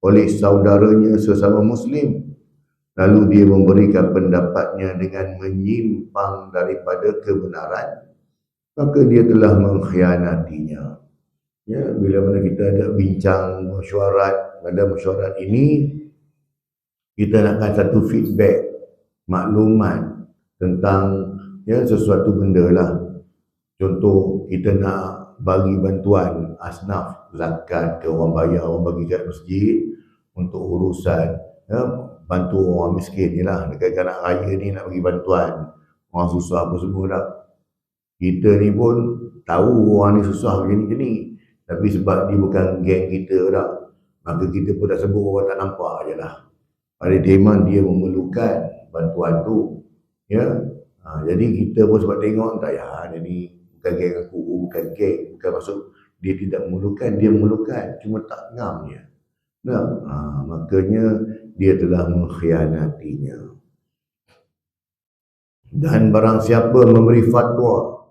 oleh saudaranya sesama Muslim, lalu dia memberikan pendapatnya dengan menyimpang daripada kebenaran, maka dia telah mengkhianatinya. Ya, bila mana kita ada bincang mesyuarat, pada mesyuarat ini kita nakkan satu feedback, maklumat tentang sesuatu benda lah. Contoh, kita nak bagi bantuan asnaf, zakat ke orang bayar, orang bagi kat masjid untuk urusan bantu orang miskin ni lah. Dekat kanak raya ni nak bagi bantuan orang susah apa semua dah. Kita ni pun tahu orang ni susah begini-gini, tapi sebab dia bukan geng kita dah, maka kita pun dah sebut orang tak nampak je lah. Pada demand dia memerlukan bantuan tu. Jadi kita pun sebab tengok tak ya, dia ni bukan geng aku, bukan geng, bukan maksud dia tidak memerlukan, dia memerlukan, cuma tak ngam dia. Makanya dia telah mengkhianatinya. Dan barang siapa memberi fatwa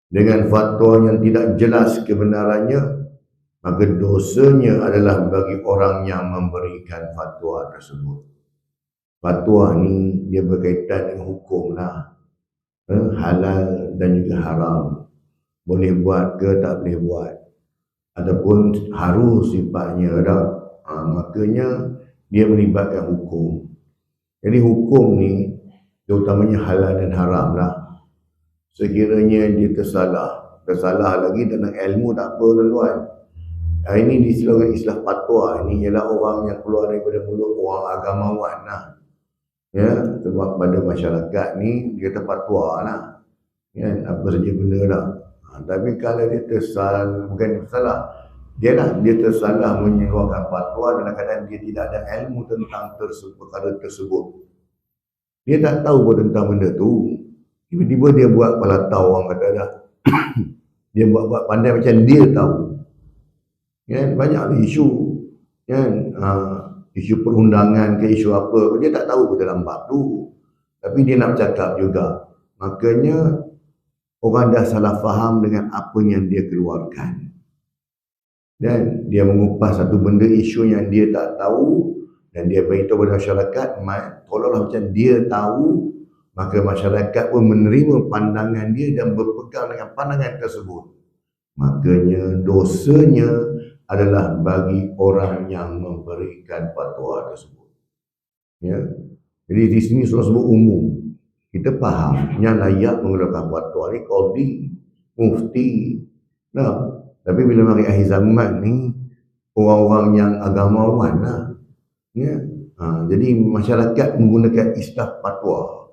dengan fatwa yang tidak jelas kebenarannya, maka dosanya adalah bagi orang yang memberikan fatwa tersebut. Fatwa ni dia berkaitan dengan hukum lah, halal dan juga haram, boleh buat ke tak boleh buat, ataupun harus sifatnya dah. Makanya dia melibatkan hukum. Jadi hukum ni terutamanya halal dan haram lah. Sekiranya dia tersalah lagi dalam ilmu tak apa tuan-tuan. Ini diistilahkan istilah fatwa. Ini ialah orang yang keluar daripada mulut orang agamawan lah. Sebab pada masyarakat ni dia kata fatwa lah. Apa saja benda lah. Tapi kalau dia bukan tersalah, dia tersalah menyeruakan fatwa dalam keadaan dia tidak ada ilmu tentang perkara tersebut. Dia tak tahu pun tentang benda tu. Tiba-tiba dia buat kepala tahu, orang kata dah. Dia buat pandai macam dia tahu. Banyak isu. Isu perundangan ke isu apa, dia tak tahu dalam bab tu. Tapi dia nak cakap juga. Makanya orang dah salah faham dengan apa yang dia keluarkan. Dan dia mengupas satu benda isu yang dia tak tahu, dan dia beritahu kepada masyarakat seolah-olah macam dia tahu. Maka masyarakat pun menerima pandangan dia dan berpegang dengan pandangan tersebut. Makanya dosanya adalah bagi orang yang memberikan fatwa tersebut. Jadi di sini sudah sebut umum. Kita faham yang layak mengeluarkan fatwa ni qadi, mufti. Tapi bila mari akhir zaman ni, orang-orang yang agamawan lah. Jadi masyarakat menggunakan istilah fatwa.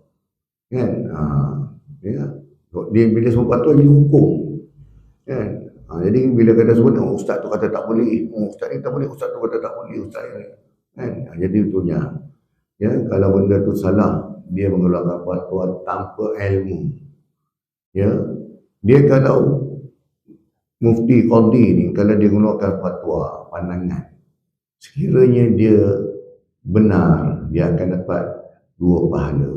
Dia bila sebut fatwa jadi hukum. Jadi bila kata sebut ustaz tu kata tak boleh, ustaz ni tak boleh, ustaz tu kata tak boleh, ustaz ni. Jadi itunya. Kalau benda tu salah, dia mengeluarkan fatwa tanpa ilmu. Dia kalau mufti qadi ni, kalau dia mengeluarkan fatwa pandangan, sekiranya dia benar, dia akan dapat 2 pahala.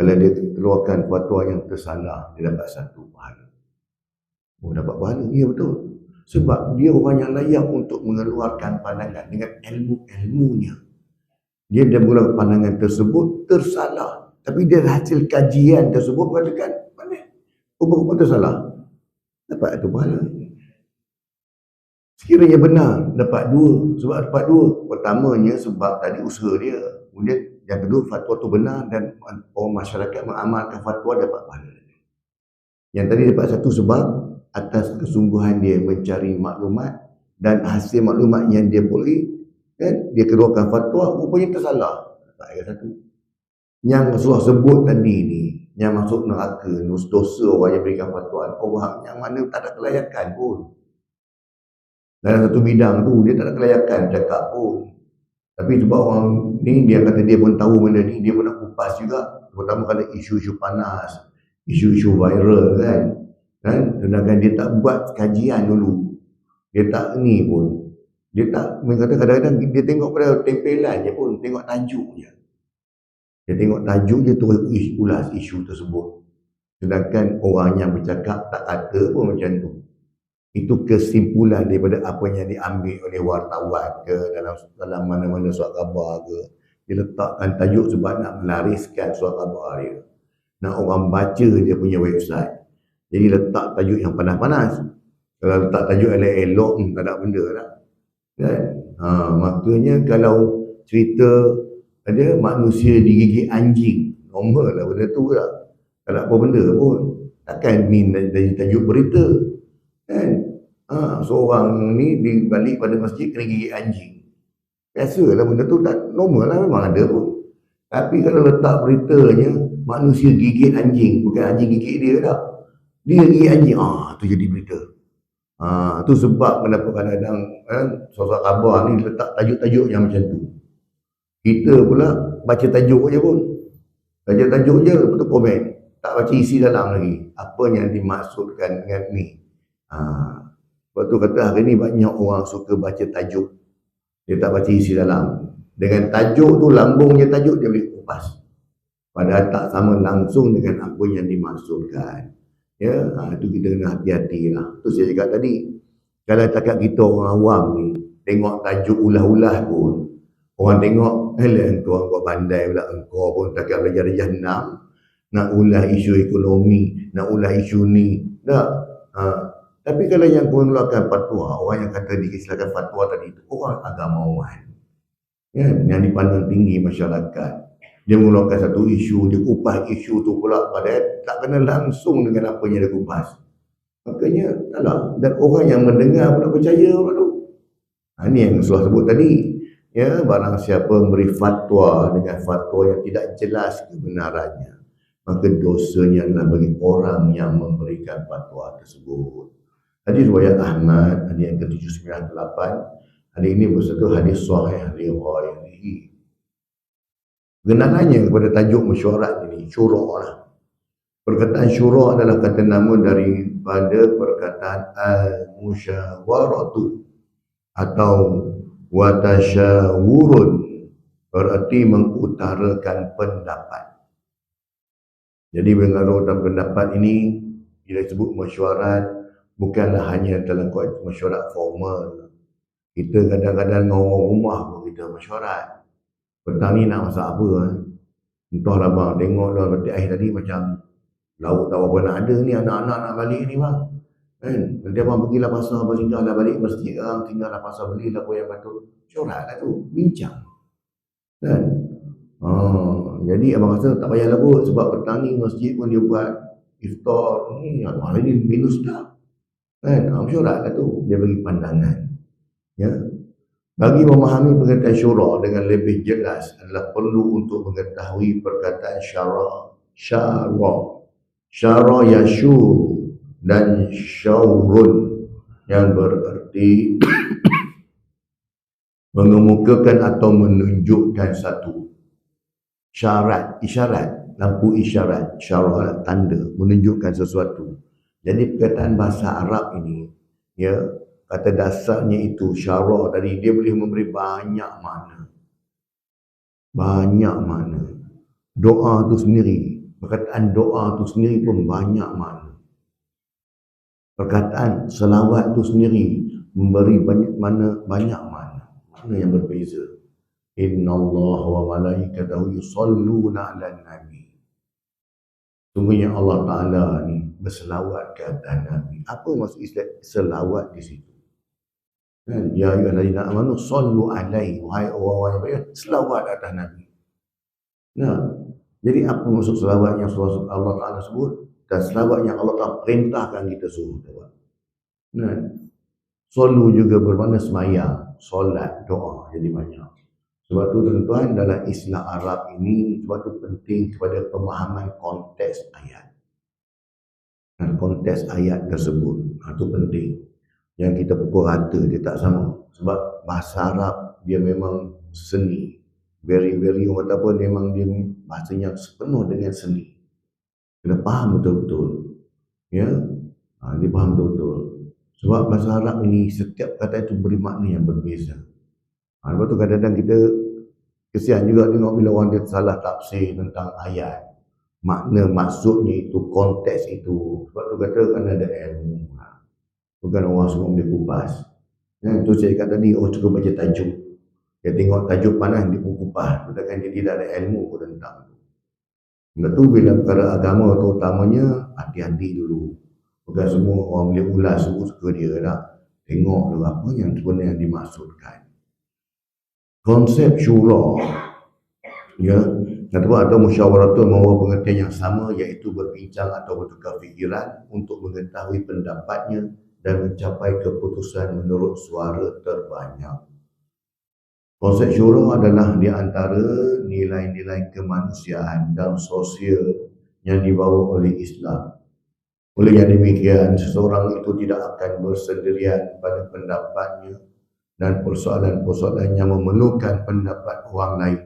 Kalau dia keluarkan fatwa yang tersalah, dia dapat 1 pahala. Dapat pahala? Ya, betul. Sebab dia orang yang layak untuk mengeluarkan pandangan dengan ilmu-ilmunya. Dia mengeluarkan pandangan tersebut tersalah. Tapi dia hasil kajian tersebut mengatakan, mana? Rupa-rupa tersalah. Dapat 1 pahala. Sekiranya benar, dapat 2. Sebab dapat 2. Pertamanya sebab tadi usaha dia. Kemudian yang kedua, fatwa tu benar dan orang masyarakat mengamalkan fatwa, dapat pahala. Yang tadi dapat 1 sebab atas kesungguhan dia mencari maklumat dan hasil maklumat yang dia boleh, dia keluarkan fatwa, rupanya tersalah. Tak 1. Yang Rasulullah sebut tadi ni, yang masuk neraka, dosa orang yang berikan fatwa, orang yang mana tak ada kelayakan pun. Dalam satu bidang tu, dia tak ada kelayakan cakap pun. Tapi sebab orang ni, dia kata dia pun tahu benda ni, dia pun nak kupas juga. Terutama kalau isu-isu panas, isu-isu viral kan. Sedangkan dia tak buat kajian dulu. Dia tak ni pun. Dia tak, kadang-kadang dia tengok pada tempelan je pun, tengok tajuk je. Dia tengok tajuk je terus ulas isu tersebut. Sedangkan orang yang bercakap tak kata pun macam tu. Itu kesimpulan daripada apa yang diambil oleh wartawan ke dalam mana-mana surat khabar ke. Dia letakkan tajuk sebab nak melariskan surat khabar dia. Nak orang baca dia punya website. Jadi letak tajuk yang panas-panas. Kalau letak tajuk elok-elok, tak ada benda lah. Kan? Makanya kalau cerita ada manusia digigit anjing, normal lah benda tu lah. Tak ada apa benda pun. Takkan ni dari tajuk berita. Kan? Seorang ni balik pada masjid kena gigit anjing. Biasalah benda tu, tak normal lah, memang ada pun. Tapi kalau letak beritanya manusia gigit anjing, bukan anjing gigit dia tak. Dia gigit anjing, tu jadi berita. Tu sebab kenapa kadang-kadang surat khabar ni letak tajuk-tajuk yang macam tu. Kita pula baca tajuk je pun. Baca tajuk je, lepas tu komen. Tak baca isi dalam lagi. Apa yang dimaksudkan dengan ni. Lepas tu kata hari ni banyak orang suka baca tajuk. Dia tak baca isi dalam. Dengan tajuk tu, lambungnya tajuk, dia boleh kupas. Padahal tak sama langsung dengan apa yang dimaksudkan. Ya, itu kita kena hati-hati lah. Tu saya cakap tadi, kalau takat kita orang awam ni, tengok tajuk ulah-ulah pun, orang tengok, engkau pandai pula, engkau pun takat belajar darjah 6, nak ulah isu ekonomi, nak ulah isu ni, tak. Tapi kalau yang mengeluarkan fatwa, orang yang kata dikisahkan fatwa tadi itu, orang agamawan. Ya, yang dipandang tinggi masyarakat. Dia mengeluarkan satu isu, dia kupas isu tu pula, padahal tak kena langsung dengan apa yang dia kupas. Makanya, taklah. Dan orang yang mendengar pula percaya pula tu. Ini yang Rasulullah sebut tadi. Ya, barang siapa memberi fatwa dengan fatwa yang tidak jelas kebenarannya, maka dosanya adalah bagi orang yang memberikan fatwa tersebut. Hadis riwayat Ahmad, hadis yang ke-798. Hadis ini bersatu hadis sahih riwayatih. Genangannya kepada tajuk mesyuarat ini, syura lah. Perkataan syura adalah kata nama daripada perkataan al-musyawaratu atau watasyawurun, berarti mengutarakan pendapat. Jadi mengutarakan pendapat ini, bila disebut mesyuarat, bukanlah hanya dalam konteks mesyuarat formal. Kita kadang-kadang dengan orang rumah pun kita mesyuarat. Petang ni nak masak apa? Entahlah bang, tengoklah petik air tadi macam lauk tak apa nak ada ni, anak-anak nak balik ni bang. Kan? Nanti abang pergilah pasar, abang singgahlah balik masjid orang, tinggallah pasar belilah apa yang patut. Mesyuarat lah tu, bincang. Kan? Jadi abang rasa tak payahlah kot, sebab petang ni masjid pun dia buat iftar ni, hari ni minus dah. Kan? Mesyuarat lah tu, dia bagi pandangan. Ya. Bagi memahami perkataan syura dengan lebih jelas adalah perlu untuk mengetahui perkataan syara yashur dan syaurun yang bererti mengemukakan atau menunjukkan satu syarat, isyarat, lampu isyarat, syara tanda, menunjukkan sesuatu. Jadi perkataan bahasa Arab ini, ya, kata dasarnya itu syara tadi, dia boleh memberi banyak makna. Banyak makna. Doa tu sendiri, perkataan doa tu sendiri pun banyak makna. Perkataan selawat tu sendiri memberi banyak makna, makna yang berbeza. Innallaha wa malaikatahu yusalluna 'alan nabi. Sungguhnya Allah Ta'ala ni berselawat ke atas Nabi. Apa maksud istilah selawat di situ? Kan? Ya ayyuhallazina amanu sallu alaihi, wahai orang-orang yang beriman, selawat atas Nabi. Nah, jadi apa maksud selawat yang Allah Ta'ala sebut dan selawat yang Allah Ta'ala perintahkan kita suruh buat. Nah, sallu juga bermakna semaya, solat, doa, jadi banyak. Sebab tu tuan-tuan, dalam istilah Arab ini, sebab tu penting kepada pemahaman konteks ayat. Dan konteks ayat tersebut, itu penting. Yang kita pukul rata, dia tak sama. Sebab bahasa Arab, dia memang seni. Very orang kata pun memang dia bahasanya sepenuh dengan seni. Kena faham betul-betul. Ya, dia faham betul-betul. Sebab bahasa Arab ini, setiap kata itu beri makna yang berbeza. Lepas tu kadang-kadang kita kesian juga tengok bila orang dia salah tafsir tentang ayat. Makna maksudnya itu, konteks itu. Sebab tu kata kan ada ilmu. Bukan orang semua boleh kupas. Tu saya cakap tadi, cukup baca tajuk. Dia tengok tajuk panas, dia pun kupas. Sedangkan dia tidak ada ilmu pun tentang itu. Sebab tu bila perkara agama terutamanya, hati-hati dulu. Bukan semua orang boleh ulas suka dia tak. Tengok dulu apa yang sebenarnya dimaksudkan. Konsep syura, ya, atau musyawaratul mawa pengertian yang sama, iaitu berbincang atau bertukar fikiran untuk mengetahui pendapatnya dan mencapai keputusan menurut suara terbanyak. Konsep syura adalah di antara nilai-nilai kemanusiaan dan sosial yang dibawa oleh Islam. Oleh yang demikian, seseorang itu tidak akan bersendirian pada pendapatnya dan persoalan-persoalan yang memerlukan pendapat orang lain.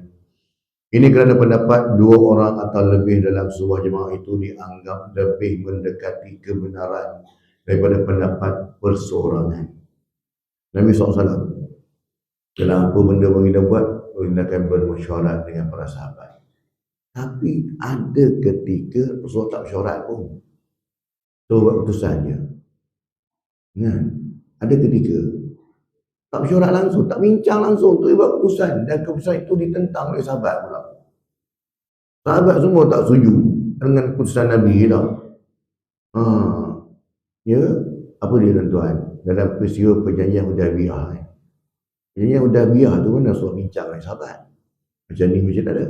Ini kerana pendapat dua orang atau lebih dalam sebuah jemaah itu dianggap lebih mendekati kebenaran daripada pendapat perseorangan. Nabi SAW, dalam apa benda yang kita buat, kita akan bermesyuarat dengan para sahabat. Tapi ada ketika Rasulullah tak mesyuarat pun. Tu buat keputusannya. Ada ketika tak mesyuarat langsung, tak bincang langsung, tu buat keputusan. Dan keputusan itu ditentang oleh sahabat pula. Sahabat semua tak setuju dengan keputusan Nabi dah. Ya, apa dia tuan-tuan? Dalam peristiwa perjanjian Hudaybiyah. Perjanjian Hudaybiyah tu mana Rasulullah bincang dengan sahabat. Macam ni macam tak ada.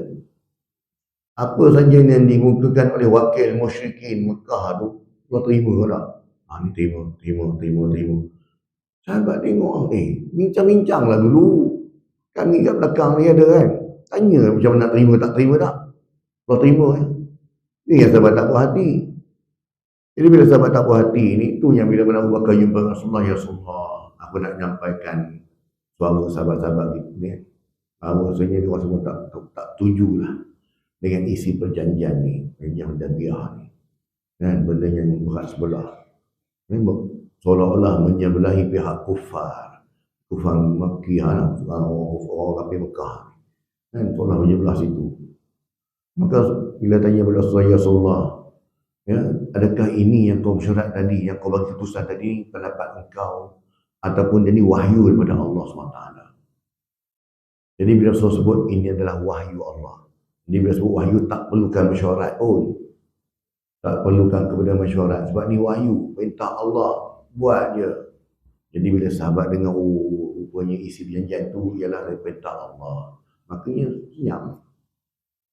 Apa saja yang dimukakan oleh wakil musyrikin Mekah tu, Allah terima tak? Ni terima. Sahabat tengok, bincang-bincanglah dulu. Kami kat belakang ni ada kan. Tanya macam mana nak terima tak terima tak. Allah terima Ni yang sahabat tak puas hati. Jadi bila sahabat tak puas hati ni, tu yang bila Abu Bakar jumpa Rasulullah, ya Rasulullah, aku nak menyampaikan suara sahabat-sahabat ni. Maksudnya dia semua tak tujulah dengan isi perjanjian ni, perjanjian Hudaybiyah ni. Dan benda yang berat sebelah. Seolah-olah menyebelahi pihak kufar Makkiyah, orang kafir Mekah. Dan seolah menyebelah situ. Maka bila tanya kepada Rasulullah, ya Rasulullah, ya, adakah ini yang kau syarat tadi, yang kau bagi keputusan tadi, pendapat engkau, ataupun jadi wahyu daripada Allah SWT. Jadi bila Rasulullah sebut ini adalah wahyu Allah. Jadi bila sebut wahyu, tak perlukan mesyuarat pun. Tak perlukan kepada mesyuarat. Sebab ni wahyu, perintah Allah, buat je. Jadi bila sahabat dengar, rupanya isi perjanjian tu ialah dari perintah Allah, makanya senyap.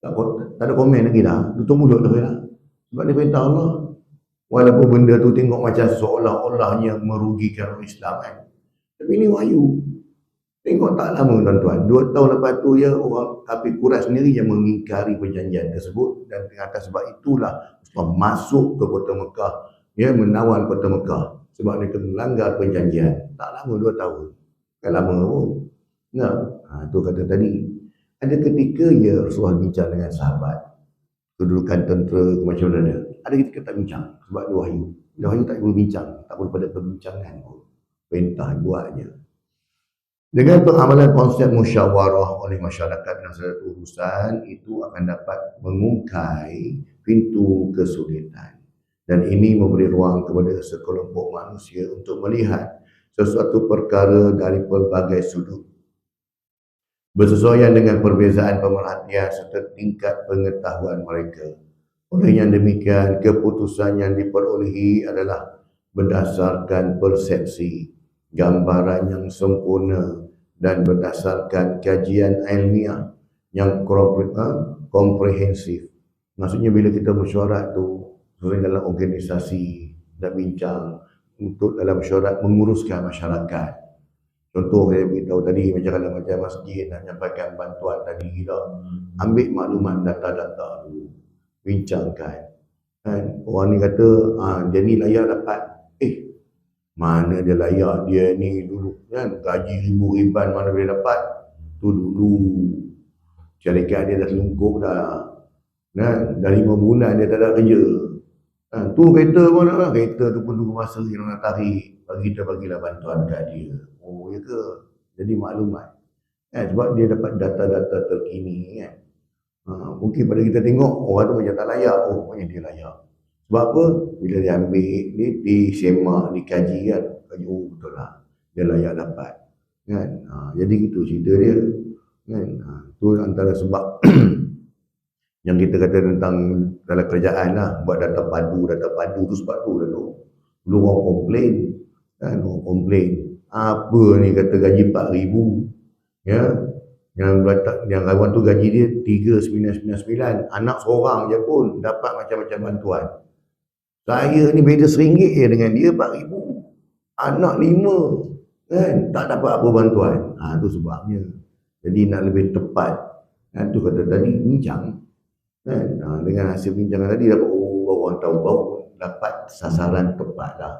Tak ada komen lagi dah, tutup mulut dah. Sebab dia perintah Allah. Walaupun benda tu tengok macam seolah-olahnya merugikan orang Islam kan. Tapi ini wahyu. Tengok tak lama tuan-tuan, 2 tahun lepas tu ya, orang kafir Quraisy sendiri yang mengingkari perjanjian tersebut. Dan atas sebab itulah Rasulullah masuk ke kota Mekah, ya, menawan kota Mekah. Sebab mereka melanggar perjanjian. Tak lama 2 tahun. Tak lama pun. Tu kata tadi. Ada ketika ya Rasulullah bincang dengan sahabat. Kedudukan tentera macam mana. Ada ketika tak bincang. Sebab dia wahyu. Dia wahyu tak boleh bincang. Tak boleh pada perbincangan pun. Perintah buatnya. Dengan pengamalan konsep musyawarah oleh masyarakat dalam satu urusan, itu akan dapat mengungkai pintu kesulitan. Dan ini memberi ruang kepada sekelompok manusia untuk melihat sesuatu perkara dari pelbagai sudut, bersesuaian dengan perbezaan pemerhatian serta tingkat pengetahuan mereka. Oleh yang demikian, keputusan yang diperolehi adalah berdasarkan persepsi, gambaran yang sempurna dan berdasarkan kajian ilmiah yang komprehensif. Maksudnya bila kita mesyuarat tu, sesuai dalam organisasi dan bincang untuk dalam mesyuarat menguruskan masyarakat. Contoh saya beritahu tadi, macam masjid nak menyampaikan bantuan tadi, kita ambil maklumat data-data dulu, bincangkan. Orang ni kata, dia ni layak dapat. Mana dia layak, dia ni dulu kan gaji ribu-riban mana boleh dapat. Tu dulu syarikat dia dah selungkup dah. Dah 5 bulan dia tak ada kerja. Tu kereta mana? Kereta tu pun tunggu masa yang nak tarik. Kita bagilah bantuan kat dia. Ya ke? Jadi maklumat. Sebab dia dapat data-data terkini kan. Mungkin pada kita tengok orang tu macam tak layak. Macam dia layak. Sebab apa? Bila dia ambil, dia disemak, dikaji kan. gaji, oh betul lah, dia layak dapat. Kan? Jadi gitu cerita dia. Kan? Itu antara sebab yang kita kata tentang dalam kerajaan lah, buat data padu tu sebab tu lah tu. Dulu orang komplain, kan, orang komplain. Apa ni kata gaji 4,000, ya, yang kawan tu gaji dia 3,999, anak seorang je pun dapat macam-macam bantuan. Saya ni beda RM1 je dengan dia 4,000, anak 5, kan, tak dapat apa bantuan. Tu sebabnya. Jadi nak lebih tepat, kan, tu kata tadi bincang, kan, dengan hasil bincangan tadi dapat, orang tahu baru dapat sasaran tepat lah.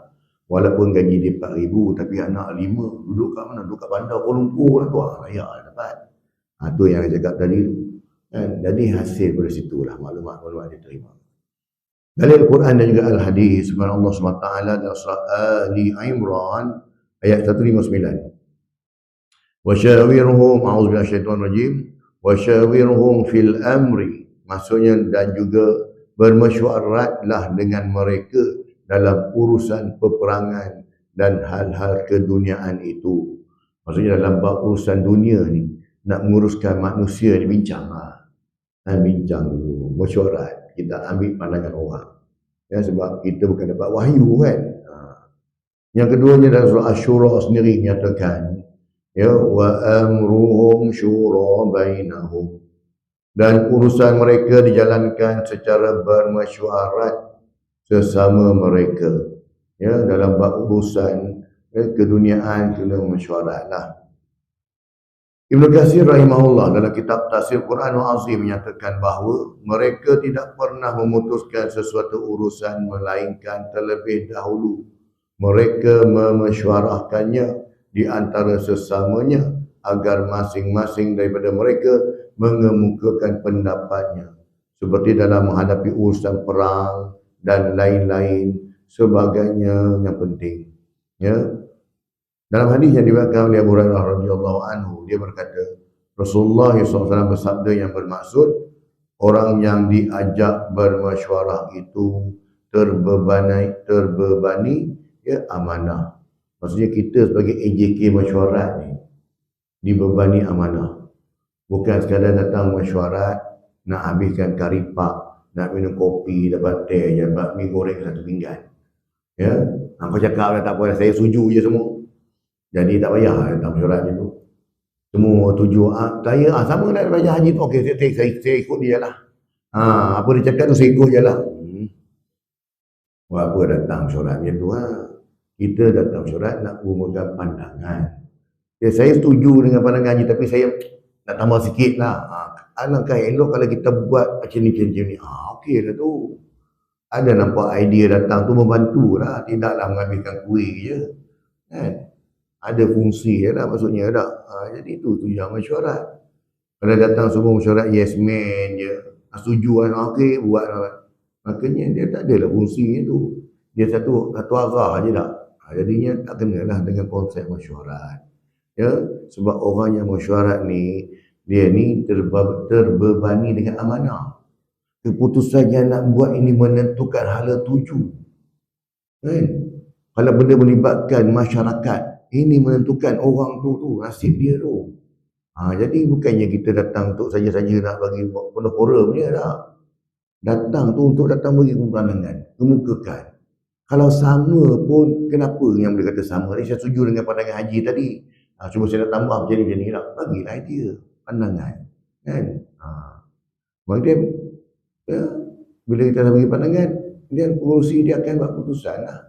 Walaupun gaji dia 4,000 tapi anak 5, duduk kat mana? Duduk kat bandar Kuala Lumpur lah tu, layak lah dapat. Tu yang saya cakap tadi tu, kan. Jadi hasil dari situ lah maklumat-maklumat dia terima. Dalil Al-Quran dan juga Al-Hadis firman Allah SWT dalam surah Ali Imran ayat 159. Wasyawirhum, a'udzubillahi minasyaitonir rajim, wasyawirhum fil amri, maksudnya dan juga bermesyuaratlah dengan mereka dalam urusan peperangan dan hal-hal keduniaan itu. Maksudnya dalam urusan dunia ni, nak menguruskan manusia ni, bincang lah. Bincang dulu, mesyuarat. Kita ambil pandangan orang. Ya, sebab kita bukan dapat wahyu, kan. Yang keduanya dalam surah Asy-Syura sendiri menyatakan, ya, wa amruhum syura bainahum, dan urusan mereka dijalankan secara bermesyuarat sesama mereka. Ya, dalam bab urusan keduniaan kena mesyuaratlah. Ibnu Katsir rahimahullah dalam kitab Tafsir Quranul Azim menyatakan bahawa mereka tidak pernah memutuskan sesuatu urusan melainkan terlebih dahulu mereka memesyuarahkannya di antara sesamanya agar masing-masing daripada mereka mengemukakan pendapatnya, seperti dalam menghadapi urusan perang dan lain-lain sebagainya yang penting. Ya. Dalam hadis yang diriwayatkan oleh Abu Hurairah radhiyallahu anhu, dia berkata, Rasulullah SAW bersabda yang bermaksud, orang yang diajak bermesyuarah itu terbebani ya amanah. Maksudnya kita sebagai AJK mesyuarat ni dibebani amanah. Bukan sekadar datang mesyuarat nak habiskan kari pak, nak minum kopi, dapat teh, dapat mi goreng satu pinggan. Ya, kau cakap dah tak apa, saya setuju je semua. Jadi tak payah datang mesyuarat macam tu. Semua tuju, saya sama nak belajar haji tu, okey, saya ikut dia lah. Apa dia cakap tu saya ikut je lah. Buat apa datang mesyuarat macam tu? Kita datang mesyuarat nak memegang pandangan. Ya, saya setuju dengan pandangan haji, tapi saya nak tambah sikit lah. Alangkah elok kalau kita buat macam ni. Okey lah tu. Ada nampak idea datang tu membantu lah. Tidaklah mengambilkan kuih je. Kan? Ada fungsi je lah maksudnya tak. Jadi itu tujuan mesyuarat. Kalau datang semua mesyuarat yes man je, setuju kan, okey buat lah. Makanya dia tak adalah fungsi tu. Dia satu arah je tak. Jadinya tak kenalah dengan konsep mesyuarat. Ya, sebab orang yang mesyuarat ni, dia ni terbebani dengan amanah. Keputusan yang nak buat ini menentukan hala tuju. Kan? Kalau benda melibatkan masyarakat, ini menentukan orang tu nasib dia tu. Jadi bukannya kita datang untuk saja-saja nak bagi penuh forum je tak. Datang tu untuk datang bagi pandangan, kemukakan. Kalau sama pun, kenapa yang boleh kata sama? Saya setuju dengan pandangan haji tadi. Cuma saya nak tambah macam ni lah. Bagilah idea, pandangan. Kan? Kemudian, ya, bila kita dah bagi pandangan, kemudian pengurusi dia akan buat keputusan lah.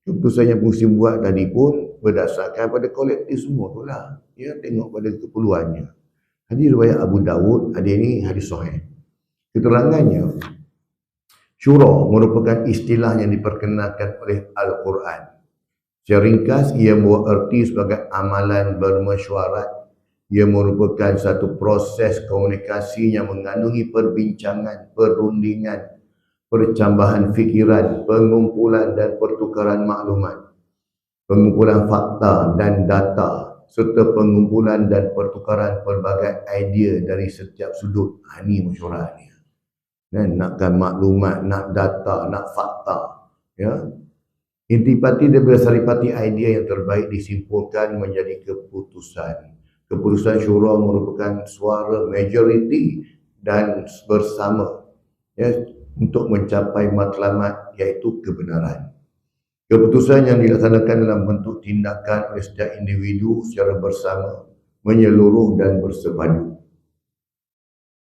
Keputusan yang pengurusi buat tadi pun berdasarkan pada kolektif semua tu lah. Ya, tengok pada keperluannya. Hadis riwayat Abu Dawud, hadis ini hadis sahih. Keterangannya, syura merupakan istilah yang diperkenalkan oleh Al-Quran. Secara ringkas, ia membawa erti sebagai amalan bermesyuarat. Ia merupakan satu proses komunikasi yang mengandungi perbincangan, perundingan, percambahan fikiran, pengumpulan dan pertukaran maklumat, pengumpulan fakta dan data, serta pengumpulan dan pertukaran pelbagai idea dari setiap sudut. Ini mesyuarat ni. Nakkan maklumat, nak data, nak fakta. Ya. Intipati daripada saripati idea yang terbaik disimpulkan menjadi keputusan. Keputusan syura merupakan suara majoriti dan bersama, ya, untuk mencapai matlamat iaitu kebenaran. Keputusan yang dilaksanakan dalam bentuk tindakan oleh setiap individu secara bersama, menyeluruh dan bersepadu.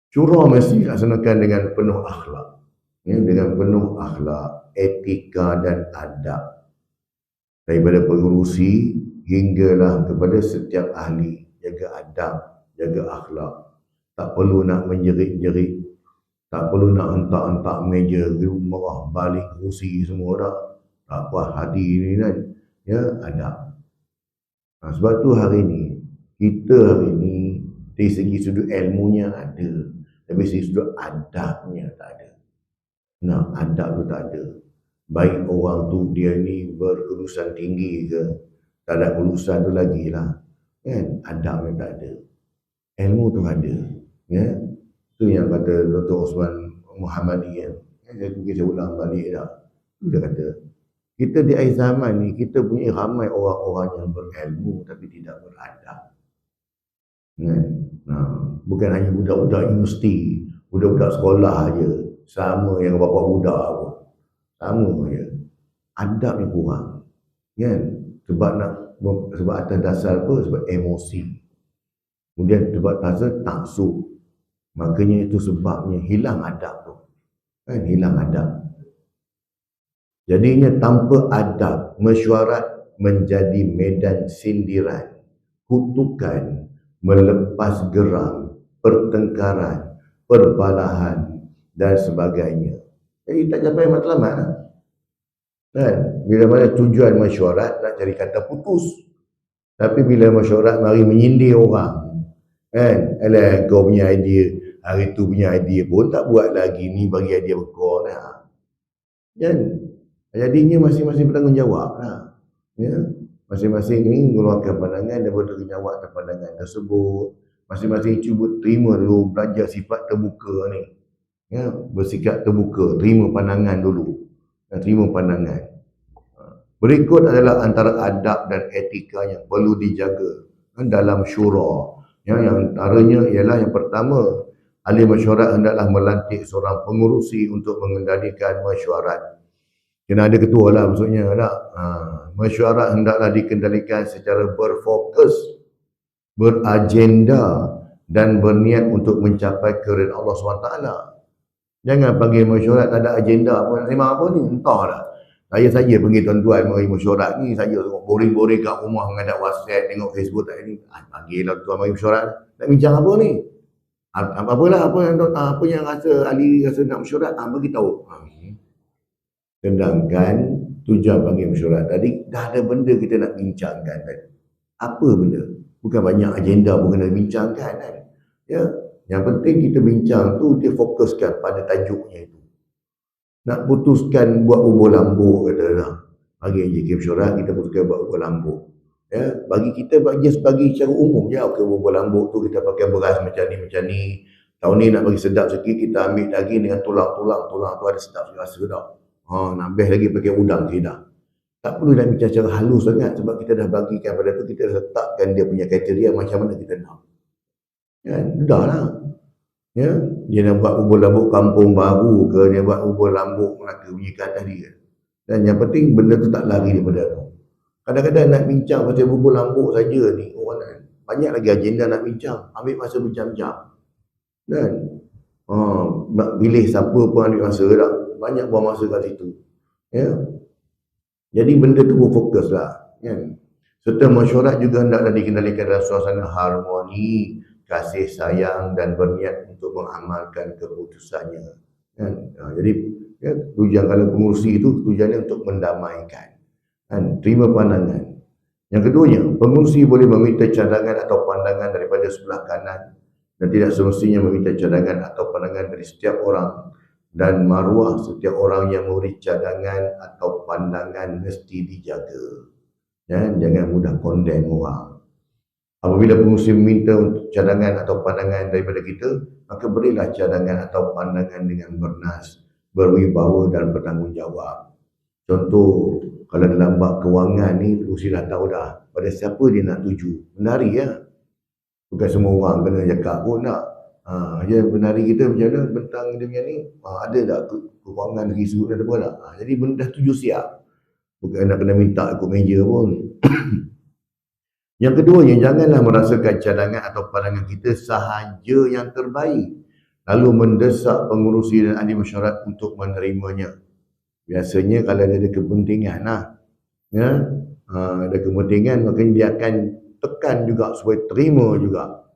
Syura mesti dilaksanakan dengan penuh akhlak, ya, dengan penuh akhlak, etika dan adab. Daripada pengurusi hinggalah kepada setiap ahli, jaga adab, jaga akhlak. Tak perlu nak menjerit-jerit, tak perlu nak hentak-hentak meja, marah balik kerusi semua dah. Tak puas hati ni kan, ya, adab. Sebab tu hari ni, kita hari ni dari segi sudut ilmunya ada, tapi segi sudut adabnya tak ada. Nah, adab tu tak ada. Baik orang tu dia ni berkelulusan tinggi ke, tak ada kelulusan tu lagi lah, kan? Adabnya tak ada, ilmu tu ada, ya. Tu yang kata Dr. Osman Muhammadi kan, saya ulang balik dah. Dia kata kita di akhir zaman ni kita punya ramai orang-orang yang berilmu tapi tidak beradab, kan? Bukan hanya budak-budak universiti, budak-budak sekolah aja sama yang bapak budak pun sama je, adabnya kurang, kan? Sebab atas dasar apa? Sebab emosi, kemudian sebab dasar taksub, makanya itu sebabnya hilang adab tu, kan? Hilang adab. Jadinya tanpa adab, mesyuarat menjadi medan sindiran, kutukan, melepas geram, pertengkaran, perbalahan dan sebagainya. Jadi tak capai matlamat lah, kan? Bila mana tujuan mesyuarat nak cari kata putus, tapi bila mesyuarat mari menyindir orang, kan? Alah, kau punya idea, hari tu punya idea pun tak buat lagi, ni bagi idea berkor lah, kan? Jadinya masing-masing bertanggungjawab lah, ya. Masing-masing ni mengeluarkan pandangan dan bertanggungjawab atas pandangan tersebut. Masing-masing cuba terima dulu, belajar sifat terbuka ni, ya, bersikap terbuka, terima pandangan dulu, dan terima pandangan. Berikut adalah antara adab dan etika yang perlu dijaga dalam syura, ya, yang antaranya ialah yang pertama, ahli mesyuarat hendaklah melantik seorang pengurusi untuk mengendalikan mesyuarat. Kena ada ketua lah maksudnya tak? Mesyuarat hendaklah dikendalikan secara berfokus, beragenda dan berniat untuk mencapai keridhaan Allah SWT. Jangan panggil mesyuarat tak ada agenda apa, nak sembang apa ni, entahlah. Saya saja panggil tuan-tuan mari mesyuarat ni, saya tengok boring-boring kat rumah menghadap WhatsApp, tengok Facebook tak ni. Panggil lah tuan mari mesyuarat. Nak bincang apa ni? Apalah, apa yang rasa ahli rasa nak mesyuarat, bagi tahu. Sedangkan tujuan panggil mesyuarat tadi, dah ada benda kita nak bincangkan tadi. Apa benda? Bukan banyak agenda pun kena bincangkan, kan? Ya, yang penting kita bincang tu, dia fokuskan pada tajuknya itu. Nak putuskan buat bubur lambuk, kata dah. Bagi JK mesyuarat, kita putuskan buat bubur lambuk. Ya, bagi kita, bagi secara umum je, okay, bubur lambuk tu kita pakai beras macam ni. Tahun ni nak bagi sedap sikit, kita ambil daging dengan tulang tu ada sedap, rasa sedap. Nak best lagi pakai udang tidak. Tak perlu nak bincang secara halus sangat, sebab kita dah bagikan pada tu, kita dah letakkan dia punya kriteria macam mana kita nak. Ya, dah lah. Ya, dia nak buat bubur lambuk kampung baru ke, dia buat bubur lambuk Melaka punya kat tadi ke. Dan yang penting benda tu tak lari daripada tu. Kadang-kadang nak bincang pasal bubur lambuk saja ni, orang banyak lagi agenda nak bincang, ambil masa berjam-jam. Dan pilih siapa pun ambil masa dah, banyak buang masa kat situ. Ya. Jadi benda tu berfokus lah, kan? Serta mesyuarat juga hendaklah dikendalikan dalam suasana harmoni, kasih sayang dan berniat untuk mengamalkan keputusannya, kan? Jadi ya, tujuan kalau pengurusi itu tujuannya untuk mendamaikan, kan? Terima pandangan. Yang keduanya, pengurusi boleh meminta cadangan atau pandangan daripada sebelah kanan dan tidak semestinya meminta cadangan atau pandangan dari setiap orang, dan maruah setiap orang yang memberi cadangan atau pandangan mesti dijaga, ya? Jangan mudah condemn orang. Apabila pengurusi meminta untuk cadangan atau pandangan daripada kita, maka berilah cadangan atau pandangan dengan bernas, berwibawa dan bertanggungjawab. Contoh, Kalau dalam bab kewangan ni, pengurusi dah tahu dah pada siapa dia nak tuju. Menari ya. Bukan semua orang kena cakap pun nak. Dia menari kita macam mana bentang dia punya ni, ada tak kewangan segi sudut ada apa tak. Jadi benda dah tuju siap. Bukan nak kena minta ikut meja pun. Yang keduanya, janganlah merasakan cadangan atau pandangan kita sahaja yang terbaik, lalu mendesak pengurusi dan ahli mesyuarat untuk menerimanya. Biasanya kalau dia ada kepentingan ya, ada kepentingan, maka dia akan tekan juga supaya terima juga.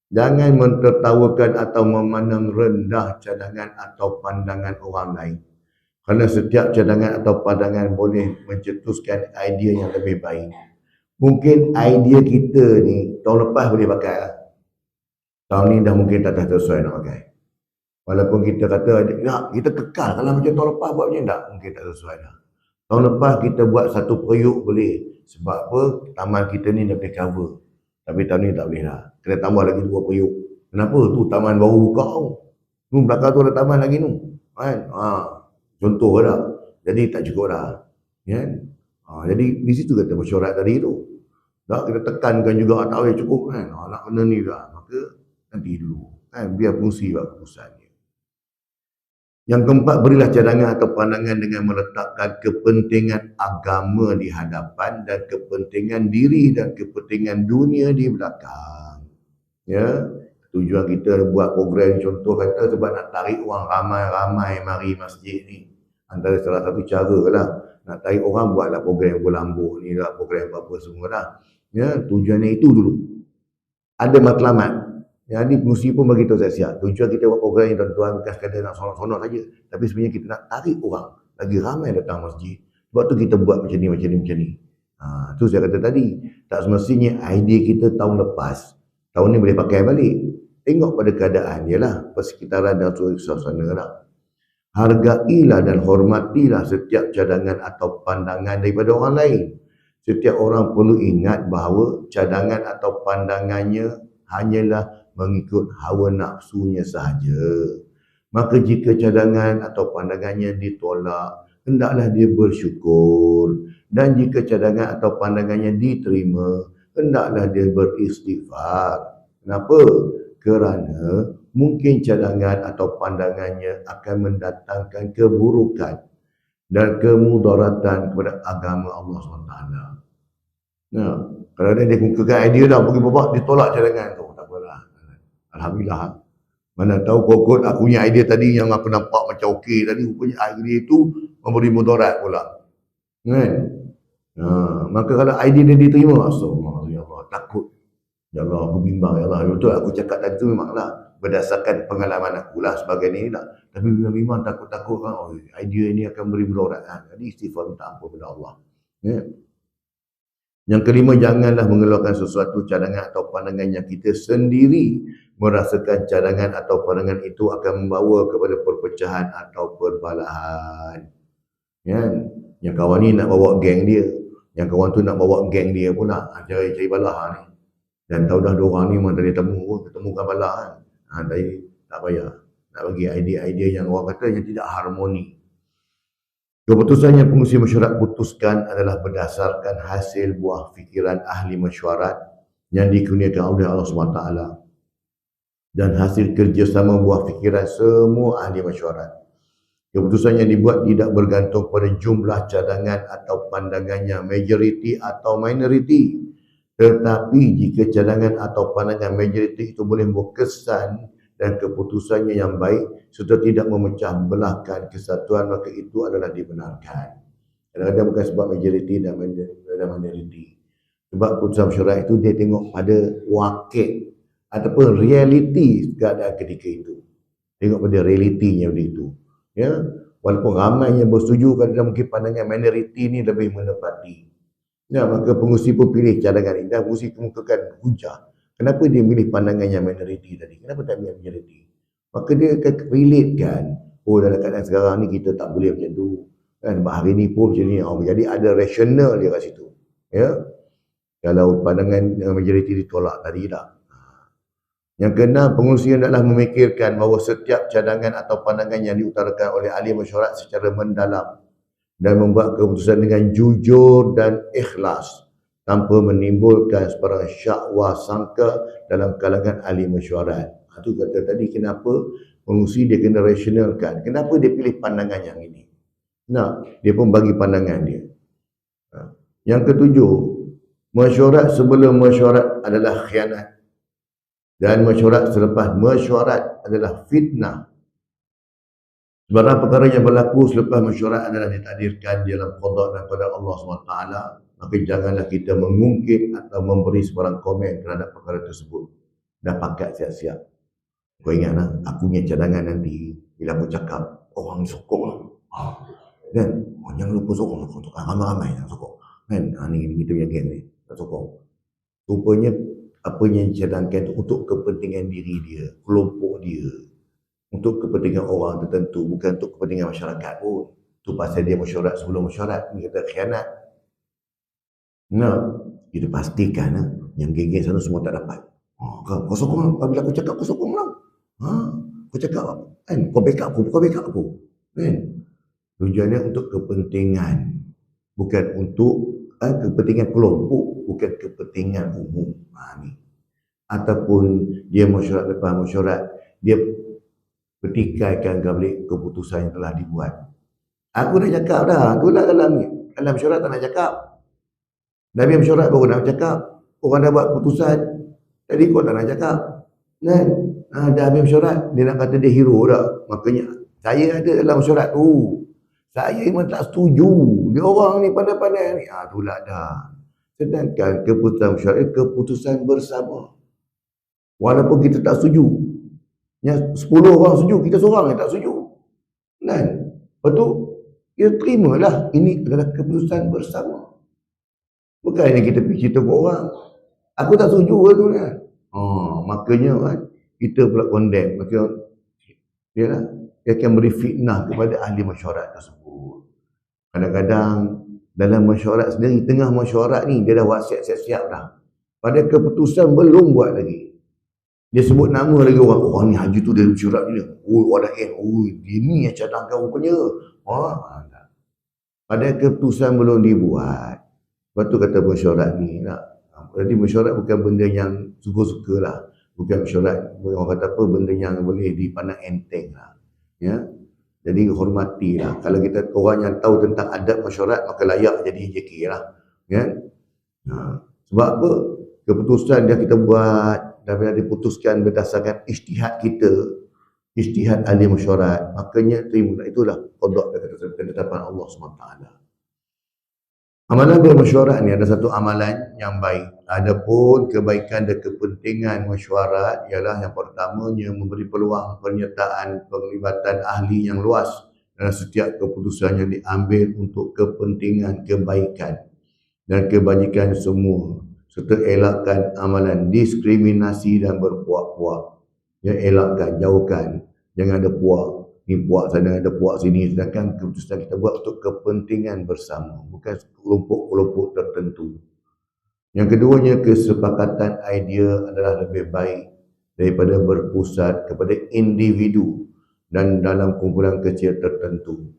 Jangan mentertawakan atau memandang rendah cadangan atau pandangan orang lain. Kerana setiap cadangan atau pandangan boleh mencetuskan idea yang lebih baik. Mungkin idea kita ni tahun lepas boleh pakai lah. Tahun ni dah mungkin tak sesuai nak pakai. Walaupun kita kata, kita kekal kalau macam tahun lepas buat macam tak, mungkin tak sesuai dah. Tahun lepas kita buat satu periuk boleh. Sebab apa? Taman kita ni dah boleh cover. Tapi tahun ni tak boleh dah. Kena tambah lagi 2 periuk. Kenapa? Tu taman baru buka tu. Tu belakang tu ada taman lagi tu. Kan? Contoh dah. Jadi tak cukup dah. Kan? Jadi di situ kata mesyuarat tadi tu. Tak, kita tekankan juga tak boleh cukup kan. Nak kena ni dah. Maka nanti dulu. Kan? Biar fungsi buat keputusan dia. Yang keempat, berilah cadangan atau pandangan dengan meletakkan kepentingan agama di hadapan dan kepentingan diri dan kepentingan dunia di belakang. Ya, tujuan kita buat program contoh kata sebab nak tarik orang ramai-ramai mari masjid ni. Antara salah satu cara lah. Nak tarik orang buatlah program berlambuk ni lah, program apa-apa semua lah. Ya, tujuannya itu dulu. Ada matlamat. Jadi pengurusi pun bagi tahu siap. Tujuan kita buat program ni tuan-tuan bukan sekadar nak sonok-sonok saja, tapi sebenarnya kita nak tarik orang lagi ramai datang masjid. Sebab tu kita buat macam ni, macam ni, macam ni. Tu saya kata tadi, tak semestinya idea kita tahun lepas, tahun ni boleh pakai balik. Tengok pada keadaan dia lah, persekitaran dan suasana lah. Hargailah dan hormatilah setiap cadangan atau pandangan daripada orang lain. Setiap orang perlu ingat bahawa cadangan atau pandangannya hanyalah mengikut hawa nafsunya sahaja. Maka jika cadangan atau pandangannya ditolak, hendaklah dia bersyukur. Dan jika cadangan atau pandangannya diterima, hendaklah dia beristighfar. Kenapa? Kerana mungkin cadangan atau pandangannya akan mendatangkan keburukan dan kemudaratan kepada agama Allah SWT. Kalau dia kukakan idea dah, pergi babak, ditolak cadangan tu. Tak apalah. Alhamdulillah. Mana tahu kokot aku punya idea tadi yang aku nampak macam okey tadi, rupanya idea itu memberi mudarat pula. Kan? Maka kalau idea dia diterima, astagfirullah, ya Allah, takut. Ya Allah, aku bimbang, ya Allah. Betul aku cakap tadi tu memanglah berdasarkan pengalaman aku lah sebagai ni lah. Tapi memang takut-takut kan, idea ini akan beri mudarat. Jadi istighfar minta ampun kepada Allah. Ya. Yang kelima, janganlah mengeluarkan sesuatu cadangan atau pandangan yang kita sendiri merasakan cadangan atau pandangan itu akan membawa kepada perpecahan atau perbalahan. Ya. Yang kawan ni nak bawa geng dia, yang kawan tu nak bawa geng dia pula, cari balah ni. Dan tahu dah dua orang ni memang tadi ketemukan balah kan. Tadi tak payah nak bagi idea-idea yang orang kata yang tidak harmoni. Keputusan yang pengurusi mesyuarat putuskan adalah berdasarkan hasil buah fikiran ahli mesyuarat yang dikurniakan oleh Allah SWT dan hasil kerjasama buah fikiran semua ahli mesyuarat. Keputusan yang dibuat tidak bergantung pada jumlah cadangan atau pandangannya majoriti atau minoriti. Tetapi jika cadangan atau pandangan majoriti itu boleh berkesan dan keputusannya yang baik serta tidak memecah belahkan kesatuan, maka itu adalah dibenarkan. Kadang-kadang bukan sebab majoriti dan minoriti. Sebab keputusan mesyuarat itu dia tengok pada wakil ataupun realiti keadaan ketika itu. Tengok pada realitinya begitu. Ya, walaupun ramai yang bersetuju, kadang mungkin pandangan minoriti ni lebih menepati. Ya, maka pengurusi pun pilih cadangan ini dan pengurusi kemukakan hujah. Kenapa dia milih pandangan yang minoriti tadi? Kenapa tak milih majoriti? Maka dia akan relate kan. Dalam keadaan sekarang ni kita tak boleh macam tu. Kan, hari ni pun macam ni. Jadi ada rasional dia kat situ. Ya. Kalau pandangan majoriti ditolak tadi tak. Yang keenam, pengurusi hendaklah memikirkan bahawa setiap cadangan atau pandangan yang diutarakan oleh ahli mesyuarat secara mendalam dan membuat keputusan dengan jujur dan ikhlas tanpa menimbulkan sebarang syakwa sangka dalam kalangan ahli mesyuarat. Itu kata tadi kenapa pengurusi dia kena rasionalkan. Kenapa dia pilih pandangan yang ini? Nah, dia pun bagi pandangan dia. Yang ketujuh, mesyuarat sebelum mesyuarat adalah khianat. Dan mesyuarat selepas mesyuarat adalah fitnah. Sebarang perkara yang berlaku selepas mesyuarat adalah ditakdirkan di dalam qada dan qadar Allah SWT. Maka janganlah kita mengungkit atau memberi sebarang komen terhadap perkara tersebut. Dah pakat siap-siap. Kau ingat lah, aku punya cadangan nanti bila aku cakap, orang sokong lah. Kan? Jangan lupa sokong. Ramai-ramai yang sokong. Kan? Ni kita punya geng ni. Tak sokong. Rupanya apa yang dicadangkan untuk kepentingan diri dia, kelompok dia, untuk kepentingan orang tertentu, bukan untuk kepentingan masyarakat pun. Tu pasal dia mesyuarat sebelum mesyuarat. Ni kata khianat. Nah, kita pastikan yang geng-geng sana semua tak dapat. Kau sokong lah. Bila aku cakap, kau sokong lah. Kau cakap apa? Kan? Kau backup aku. Kan? Tujuannya untuk kepentingan. Bukan untuk kepentingan kelompok, bukan kepentingan umum. Ni. Ataupun dia mesyuarat lepas mesyuarat, dia pertikaikan balik keputusan yang telah dibuat. Aku dah cakap dah. Aku lah dalam mesyuarat tak nak cakap. Nabi mesyuarat baru nak cakap. Orang dah buat keputusan. Tadi kau tak nak cakap. Kan? Dah habis mesyuarat, dia nak kata dia hero dah. Makanya, saya ada dalam mesyuarat tu. Saya memang tak setuju. Dia orang ni pandai-pandai ni. Itulah dah. Sedangkan keputusan mesyuarat, keputusan bersama. Walaupun kita tak setuju. Yang 10 orang setuju, kita seorang yang tak setuju. Kan? Lepas tu, kita terimalah. Ini adalah keputusan bersama. Bukannya kita pergi cerita ke orang. Aku tak setuju tu kan. Makanya kan, kita pula condemn. Makanya, dia akan beri fitnah kepada ahli mesyuarat tersebut. Kadang-kadang, dalam mesyuarat sendiri, tengah mesyuarat ni, dia dah wasiat siap-siap dah. Pada keputusan belum buat lagi. Dia sebut nama lagi orang ni haji tu dia mesyuarat ni. Wadah dia ni yang cadangkan rupanya. Pada keputusan belum dibuat. Lepas tu kata mesyuarat ni nak. Jadi mesyuarat bukan benda yang suka-suka lah. Bukan mesyuarat, orang kata apa, benda yang boleh dipandang enteng lah. Ya? Jadi hormatilah. Kalau kita orang yang tahu tentang adab mesyuarat, maka layak jadi JK lah. Ya? Sebab apa? Keputusan dia kita buat, dan bila diputuskan berdasarkan ijtihad kita, ijtihad ahli mesyuarat, makanya terima. Itulah qada dan ketetapan Allah SWT. Amalan bermesyuarat ni ada satu amalan yang baik. Adapun kebaikan dan kepentingan mesyuarat ialah yang pertamanya memberi peluang penyertaan penglibatan ahli yang luas dalam setiap keputusan yang diambil untuk kepentingan kebaikan dan kebajikan semua, serta elakkan amalan diskriminasi dan berpuak-puak. Ya, elakkan, jauhkan. Jangan ada puak. Ni puak sana, ada puak sini. Sedangkan keputusan kita buat untuk kepentingan bersama. Bukan kelompok-kelompok tertentu. Yang keduanya, kesepakatan idea adalah lebih baik daripada berpusat kepada individu dan dalam kumpulan kecil tertentu.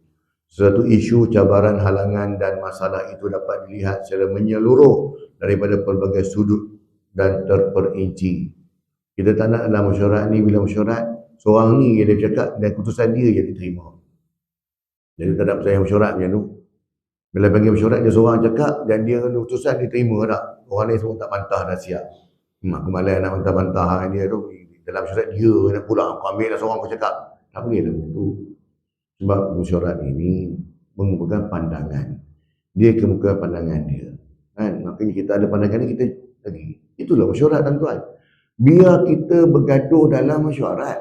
Suatu isu, cabaran, halangan dan masalah itu dapat dilihat secara menyeluruh daripada pelbagai sudut dan terperinci. Kita tak nak dalam mesyuarat ni, bila mesyuarat, seorang ni dia cakap dan keputusan dia je diterima. Jadi tak ada percaya mesyuarat macam tu. Bila panggil mesyuarat, dia seorang cakap dan dia keputusan diterima tak. Orang lain semua tak bantah dah siap. Kemalan nak bantah-bantah dia tu. Dalam mesyuarat dia nak pulang. Kau ambil dah seorang kau cakap. Tak boleh dah macam tu. Sebab mesyuarat ini mengemukakan pandangan. Dia kemukakan pandangan dia. Kan? Makanya kita ada pandangan ni, kita lagi. Itulah mesyuarat tuan-tuan. Biar kita bergaduh dalam mesyuarat.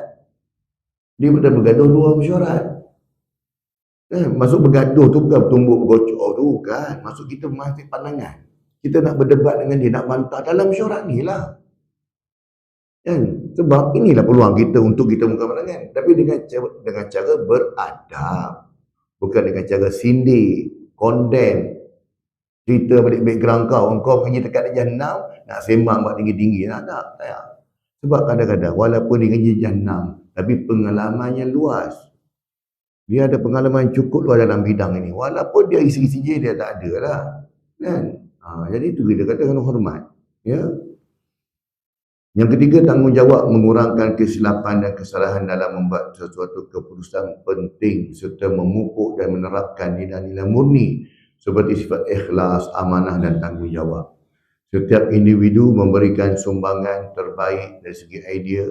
Dia betul bergaduh luar mesyuarat. Maksud bergaduh tu bukan bertumbuk bergocok tu kan. Maksud kita masih pandangan. Kita nak berdebat dengan dia, nak bantah dalam mesyuarat ni lah. Kan? Sebab inilah peluang kita untuk kita muka pandangan. Tapi dengan cara beradab. Bukan dengan cara sindir, condemn. Cerita balik background kau. Kau pergi dekat Jahannam, nak sembang buat tinggi-tinggi. Tak. Sebab kadang-kadang walaupun dia kerja Jahannam, tapi pengalamannya luas. Dia ada pengalaman cukup luar dalam bidang ini. Walaupun dia isi-isi je, dia tak ada lah. Kan? Jadi itu kita kata kena hormat. Ya. Yang ketiga, tanggungjawab mengurangkan kesilapan dan kesalahan dalam membuat sesuatu keputusan penting serta memupuk dan menerapkan nilai-nilai murni seperti sifat ikhlas, amanah dan tanggungjawab. Setiap individu memberikan sumbangan terbaik dari segi idea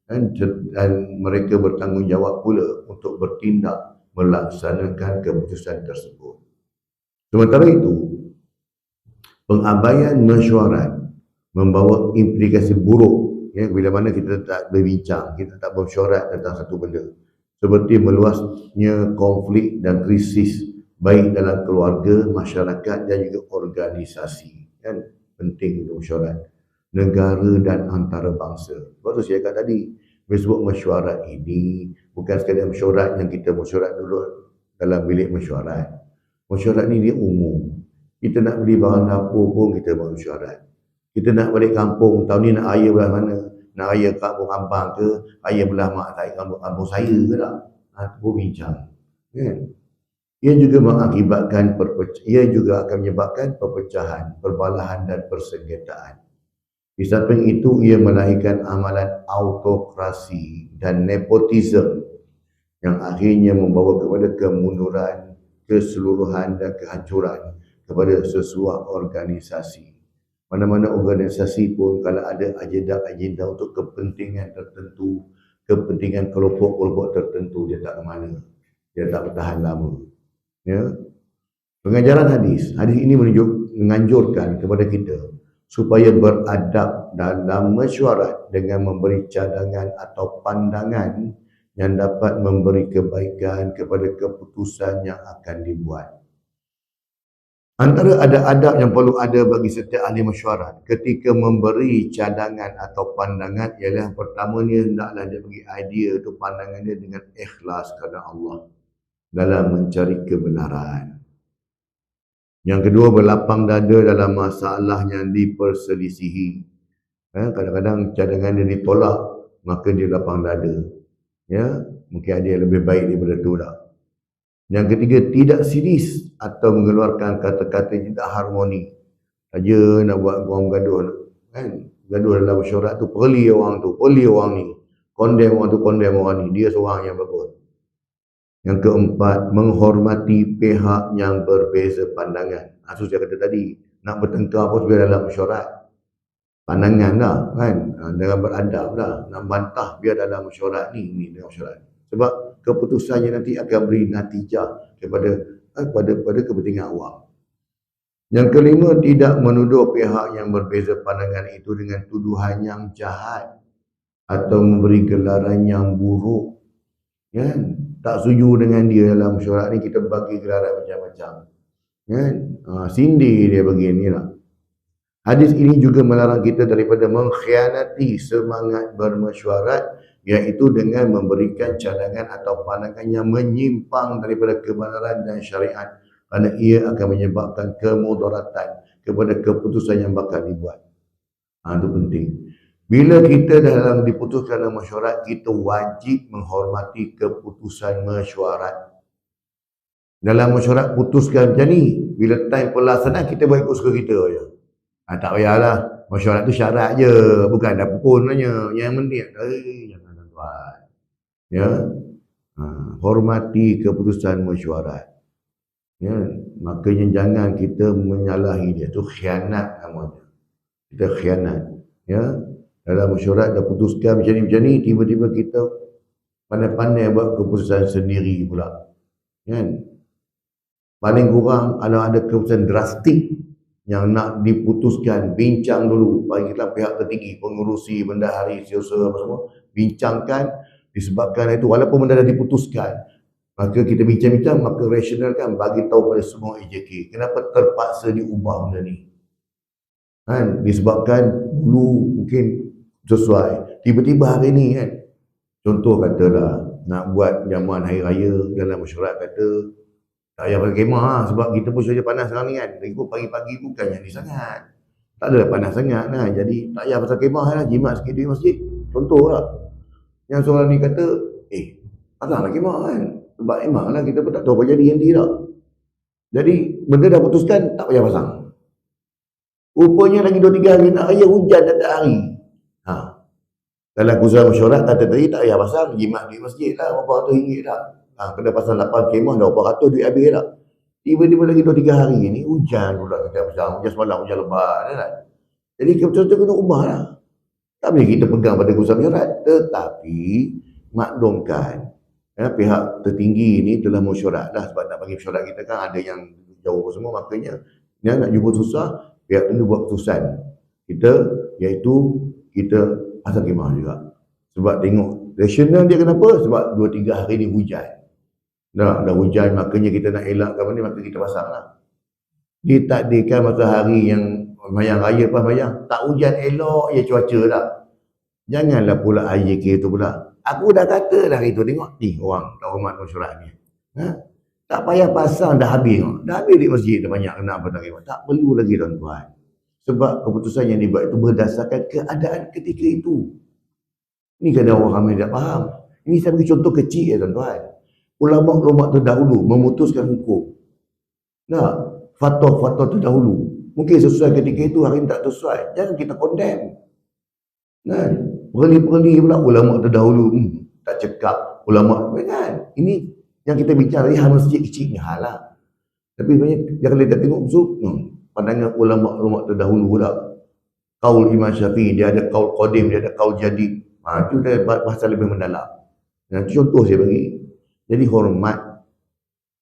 dan mereka bertanggungjawab pula untuk bertindak melaksanakan keputusan tersebut. Sementara itu, pengabaian mesyuarat membawa implikasi buruk bila mana kita tak berbincang, kita tak mesyuarat tentang satu benda, seperti meluasnya konflik dan krisis baik dalam keluarga, masyarakat dan juga organisasi. Kan penting untuk mesyuarat negara dan antarabangsa. Sebab tu saya kata tadi, sebut mesyuarat ini bukan sekadar mesyuarat yang kita mesyuarat dulu dalam bilik mesyuarat. Mesyuarat ni dia umum. Kita nak beli barang dapur pun kita buat mesyuarat. Kita nak balik kampung, tahun ni nak raya belah mana? Nak raya kampung Ampang ke? Raya belah mak saya, kampung saya ke tak? Itu bincang. Kan? Ia juga akan menyebabkan perpecahan, perbalahan dan persengketaan. Di samping itu, ia melahirkan amalan autokrasi dan nepotisme yang akhirnya membawa kepada kemunduran, keseluruhan dan kehancuran kepada sesuatu organisasi. Mana-mana organisasi pun kalau ada agenda-agenda untuk kepentingan tertentu, kepentingan kelompok-kelompok tertentu, dia tak ke mana. Dia tak bertahan lama. Ya. Pengajaran hadis ini menganjurkan kepada kita supaya beradab dalam mesyuarat dengan memberi cadangan atau pandangan yang dapat memberi kebaikan kepada keputusan yang akan dibuat. Antara adab-adab yang perlu ada bagi setiap ahli mesyuarat ketika memberi cadangan atau pandangan ialah pertamanya hendaklah dia bagi idea atau pandangannya dengan ikhlas kerana Allah dalam mencari kebenaran. Yang kedua, berlapang dada dalam masalah yang diperselisihi. Kadang-kadang cadangan dia ditolak, maka dia lapang dada. Ya, mungkin ada yang lebih baik daripada tu tak. Yang ketiga, tidak sinis atau mengeluarkan kata-kata yang tidak harmoni. Saja nak buat orang gaduh, kan? Gaduh dalam mesyuarat tu, peli orang ni. Condemn orang tu, condemn orang ni. Dia seorang yang bagus. Yang keempat, menghormati pihak yang berbeza pandangan. Asus saya kata tadi, nak bertengkar pun biar dalam mesyuarat. Pandangan lah, kan? Dengan beradab lah. Nak bantah biar dalam mesyuarat ni dalam mesyuarat. Sebab keputusannya nanti akan beri natijah kepada kepentingan awam. Yang kelima, tidak menuduh pihak yang berbeza pandangan itu dengan tuduhan yang jahat atau memberi gelaran yang buruk. Kan? Tak setuju dengan dia dalam mesyuarat ni, kita bagi gelaran macam-macam. Kan? Sindir dia bagi ni lah. Hadis ini juga melarang kita daripada mengkhianati semangat bermesyuarat, iaitu dengan memberikan cadangan atau pandangan yang menyimpang daripada kebenaran dan syariat, kerana ia akan menyebabkan kemudaratan kepada keputusan yang bakal dibuat. Itu penting. Bila kita dalam diputuskan dalam mesyuarat, kita wajib menghormati keputusan mesyuarat. Dalam mesyuarat putuskan macam ni, bila time pelaksanaan kita buat ikut suka kita je. Tak payahlah, mesyuarat tu syarat je, bukan dah pukul sebenarnya. Yang penting, jangan tuan. Ya, hormati keputusan mesyuarat. Ya, makanya jangan kita menyalahi dia, tu khianat namanya. Kita khianat. Ya, dalam mesyuarat dah putuskan macam ni, tiba-tiba kita pandai-pandai buat keputusan sendiri pula. Kan? Paling kurang kalau ada keputusan drastik yang nak diputuskan, bincang dulu, bagilah pihak tertinggi, pengurusi, bendahari, setiausaha apa semua, bincangkan, disebabkan itu, walaupun benda dah diputuskan, maka kita bincang-bincang, maka rasionalkan, bagi tahu pada semua AJK, kenapa terpaksa diubah benda ni. Kan? Disebabkan dulu mungkin sesuai, tiba-tiba hari ni kan, contoh katalah, nak buat jamuan hari raya, dalam mesyuarat kata, tak payah pakai kemah lah, sebab kita pun saja panas sekarang ni kan. Lagi pun pagi-pagi bukan yang ni sangat. Tak adalah panas sangat lah. Jadi tak payah pasal kemah lah, jimat sikit di masjid. Contoh lah. Yang seorang ni kata, pasal lah kemah kan. Sebab memanglah kita pun tak tahu apa jadi nanti tak. Jadi benda dah putuskan, tak payah pasang. Rupanya lagi 2-3 hari nak raya, hujan tak hari. Dalam keputusan mesyuarat kata tadi tak payah pasang, jimat duit masjid lah, berapa ratus ringgit tak. Kena pasang 8 kemah dah berapa ratus duit habis tak. Tiba-tiba lagi 2-3 hari ni hujan pula kita pasang, hujan semalam, hujan lebat kan. Jadi keputusan tu kena ubah lah. Tak boleh kita pegang pada keputusan mesyuarat. Tetapi maklumkan pihak tertinggi ni telah mesyuarat dah, sebab nak bagi mesyuarat kita kan ada yang jauh semua, makanya nak jumpa susah, pihak tu buat keputusan kita, iaitu kita pasang kemah juga. Sebab tengok rasional dia kenapa? Sebab 2-3 hari ni hujan. Dah hujan, makanya kita nak elakkan benda, maka kita pasang lah. Ditakdirkan masa hari yang mayang raya pas mayang, tak hujan elok je cuaca tak. Janganlah pula IJK tu pula. Aku dah kata dah hari tu, tengok ni orang tak hormat mesyuarat ni. Tak payah pasang, dah habis. Dah habis di masjid dah banyak, kenapa tak kira? Tak perlu lagi tuan-tuan. Sebab keputusan yang dibuat itu berdasarkan keadaan ketika itu. Ini kadang orang ramai tak faham. Ini saya bagi contoh kecil ya tuan-tuan. Ulama-ulama terdahulu memutuskan hukum. Fatwa-fatwa terdahulu. Mungkin sesuai ketika itu, hari ini tak sesuai. Jangan kita condemn. Perli-perli pula ulama terdahulu tak cekap. Ulama kan. Ini yang kita bicara hal masjid kecil ni hal lah. Tapi banyak yang kita tengok pandangan ulama-ulama terdahulu pula. Qaul Imam Syafi'i, dia ada qaul qadim, dia ada qaul jadid. Itu dia bahasa lebih mendalam. Contoh saya bagi. Jadi hormat,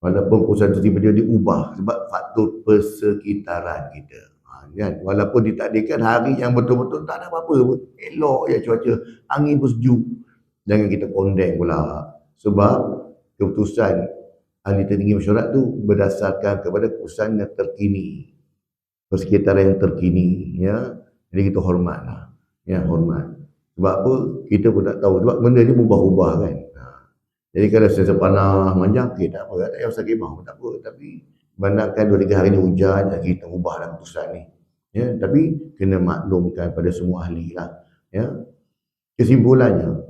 walaupun keputusan itu tiba-tiba diubah sebab faktor persekitaran kita. Kan? Walaupun ditakdirkan hari yang betul-betul tak ada apa-apa pun, elok ya cuaca, angin pun sejuk. Jangan kita condemn pula. Sebab keputusan ahli tertinggi mesyuarat tu berdasarkan kepada keputusan yang terkini, persekitaran yang terkini, ya. Jadi kita hormatlah, ya, hormat. Sebab apa? Kita pun tak tahu, sebab benda ni berubah-ubah kan. Jadi kalau sesa panah manjang, tak apa, tak payah pasal kemah pun tak apa. Tapi bandangkan 2-3 hari ni hujan, kita ubahlah keputusan ni. Ya, tapi kena maklumkan pada semua ahli lah. Ya. Kesimpulannya,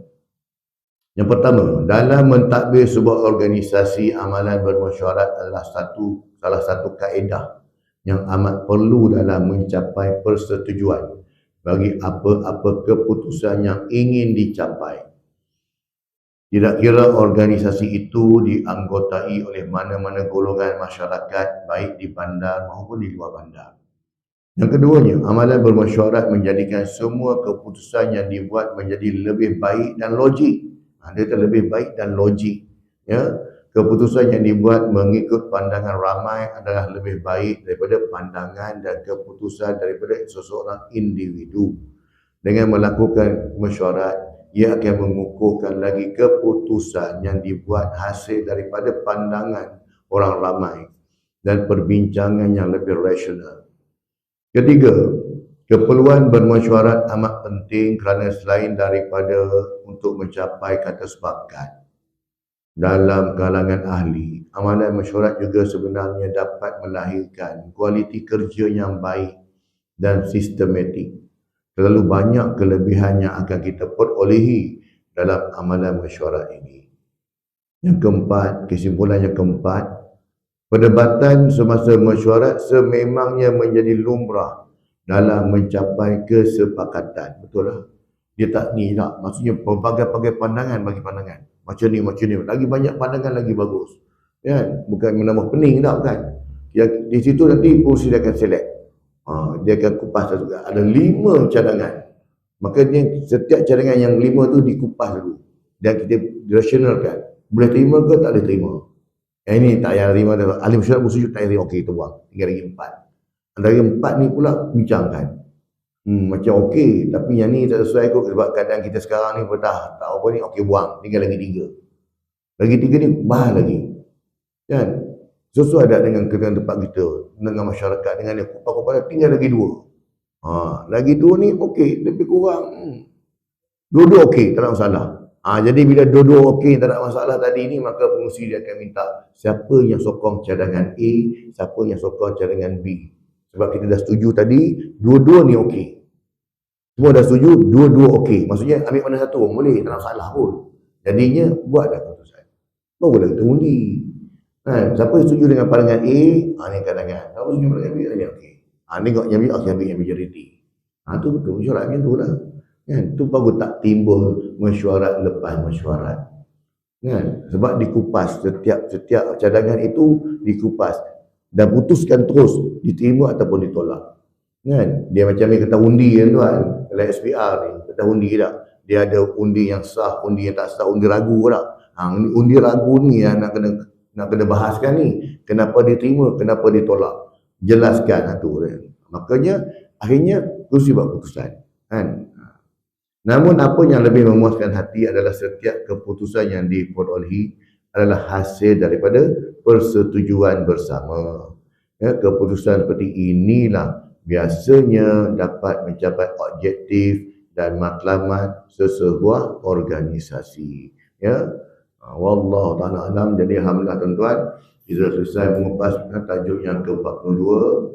yang pertama, dalam mentadbir sebuah organisasi, amalan bermesyuarat adalah salah satu kaedah yang amat perlu dalam mencapai persetujuan bagi apa-apa keputusan yang ingin dicapai. Tidak kira organisasi itu dianggotai oleh mana-mana golongan masyarakat, baik di bandar maupun di luar bandar. Yang keduanya, amalan bermesyuarat menjadikan semua keputusan yang dibuat menjadi lebih baik dan logik. Dia lebih baik dan logik. Ya, keputusan yang dibuat mengikut pandangan ramai adalah lebih baik daripada pandangan dan keputusan daripada seseorang individu. Dengan melakukan mesyuarat, ia akan mengukuhkan lagi keputusan yang dibuat hasil daripada pandangan orang ramai dan perbincangan yang lebih rasional. Ketiga, keperluan bermesyuarat amat penting kerana selain daripada untuk mencapai kata sepakat dalam kalangan ahli, amalan mesyuarat juga sebenarnya dapat melahirkan kualiti kerja yang baik dan sistematik. Terlalu banyak kelebihan yang akan kita perolehi dalam amalan mesyuarat ini. Yang keempat, kesimpulan yang keempat, perdebatan semasa mesyuarat sememangnya menjadi lumrah dalam mencapai kesepakatan. Betul lah. Dia tak ni tak. Maksudnya pelbagai-pelbagai pandangan bagi pandangan. Macam ni. Lagi banyak pandangan lagi bagus. Kan? Bukan menambah pening tak kan. Yang di situ nanti polisi dia akan select. Dia akan kupas juga. Ada 5 cadangan. Maka setiap cadangan yang 5 tu dikupas dulu. Dan kita rasionalkan. Boleh terima ke tak boleh terima. Ini tak payah terima. Ahli mesyuarat bersetuju tak payah terima. Okey, itu buang. Tinggal lagi 4. Antara 4 ni pula bincangkan. Macam okey, tapi yang ni tak sesuai kot sebab keadaan kita sekarang ni tak apa ni, okey buang. Tinggal lagi 3. Lagi 3 ni bahas lagi. Kan? Sesuai tak dengan tempat kita, dengan masyarakat, dengan dia kupas-kupas, tinggal lagi 2. Lagi 2 ni okey, lebih kurang. Dua-dua okey, tak ada masalah. Jadi bila dua-dua okey, tak ada masalah tadi ni, maka pengurusi dia akan minta siapa yang sokong cadangan A, siapa yang sokong cadangan B. Sebab kita dah setuju tadi, dua-dua ni okey. Semua dah setuju, dua-dua okey. Maksudnya ambil mana satu, boleh, tak ada masalah pun. Jadinya, buatlah keputusan. barulah kita undi. Siapa yang setuju dengan pandangan A, ni kalangan. Siapa setuju dengan pandangan B, ni okey. Tengok yang B, okey, ambil yang majoriti. Tu betul, mesyuarat macam tu lah. Tu baru tak timbul mesyuarat lepas mesyuarat. Sebab dikupas, setiap cadangan itu dikupas dan putuskan terus diterima ataupun ditolak. Dia macam ni kata undi kan tuan, dalam SPR ni kata undi tak, dia ada undi yang sah, undi yang tak sah, undi ragu tak. Undi ragu ni yang nak kena bahaskan ni, kenapa diterima, kenapa ditolak, jelaskan tu. Makanya akhirnya kursi buat putusan kan. Namun apa yang lebih memuaskan hati adalah setiap keputusan yang diperolehi adalah hasil daripada persetujuan bersama. Keputusan seperti inilah biasanya dapat mencapai objektif dan matlamat sesebuah organisasi. Wallahu ta'ala alam. Jadi alhamdulillah tuan-tuan, kita selesai mengupas tajuk yang ke-42.